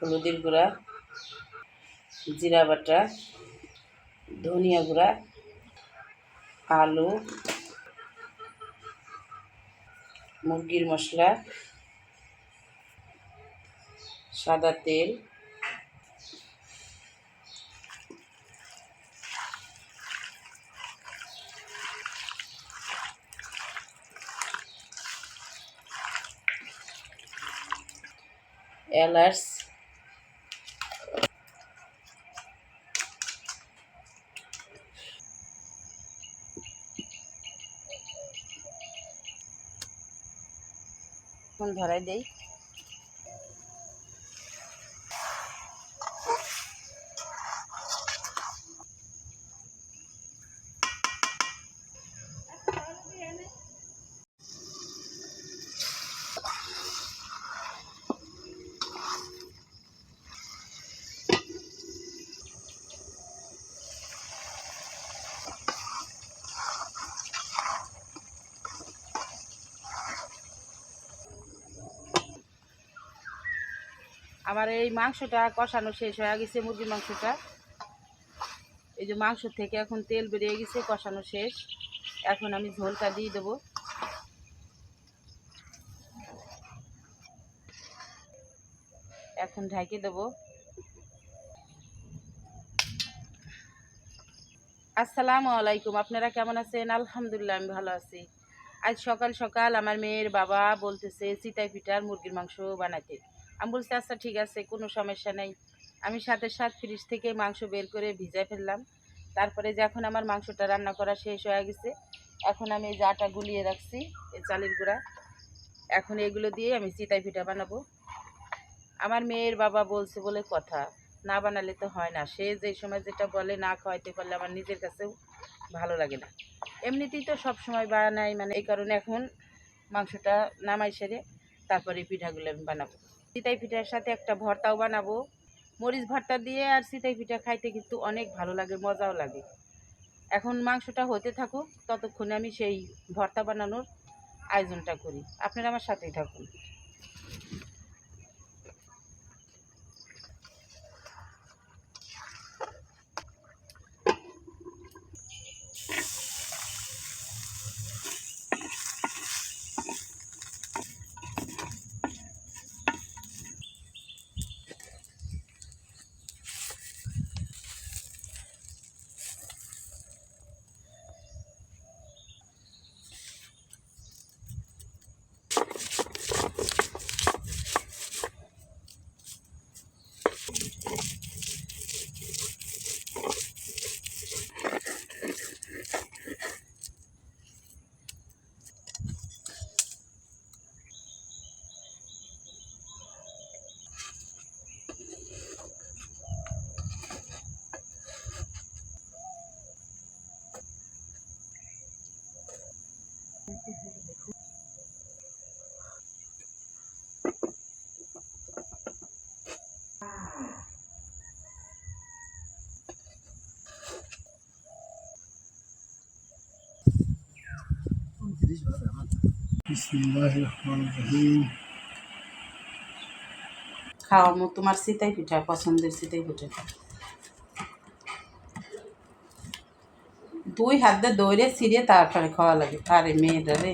হলুদের গুঁড়া, জিরা বাটা, ধনিয়া গুঁড়া, আলু, মুরগির মশলা, সাদা তেল, এলাচ, ধরাই দেই। আমার এই মাংসটা কষানো শেষ হয়ে গেছে, মুরগির মাংসটা। এই যে মাংস থেকে এখন তেল বেরিয়ে গেছে, কষানো শেষ। এখন আমি ঝোলটা দিয়ে দেবো। এখন ঢেকে দেবো। আসসালামু আলাইকুম, আপনারা কেমন আছেন? আলহামদুলিল্লাহ আমি ভালো আছি। আজ সকাল সকাল আমার মেয়ের বাবা বলতেছে চিতাই পিঠার মুরগির মাংস বানাতে। আমি বলছি আচ্ছা ঠিক আছে, কোনো সমস্যা নেই। আমি সাথে ফ্রিজ থেকে মাংস বের করে ভিজাই ফেললাম। তারপরে যখন আমার মাংসটা রান্না করা শেষ হয়ে গেছে, এখন আমি এই যে আটা গুলিয়ে রাখছি, এই চালের গুঁড়া, এখন এগুলো দিয়ে আমি চিতাই পিঠা বানাবো। আমার মেয়ের বাবা বলছে বলে কথা, না বানালে তো হয় না। সে যে সময় যেটা বলে না খাওয়াইতে পারলে আমার নিজের কাছেও ভালো লাগে না। এমনিতেই তো সব সময় বানাই, মানে এই কারণে এখন মাংসটা নামাই সেরে তারপরে পিঠাগুলো আমি বানাবো। চিতাই পিঠার সাথে একটা ভর্তাও বানাবো, মরিচ ভর্তা দিয়ে। আর চিতাই পিঠা খাইতে কিন্তু অনেক ভালো লাগে, মজাও লাগে। এখন মাংসটা হতে থাকুক, ততক্ষণে আমি সেই ভর্তা বানানোর আয়োজনটা করি। আপনারা আমার সাথেই থাকুন। খাওয়া তোমার চিতাই পিঠা পছন্দের, চিতাই পিঠা দুই হাত দিয়ে দৌড়ে ছিঁড়ে তারপরে খাওয়া লাগে। আরে মেয়েরা রে,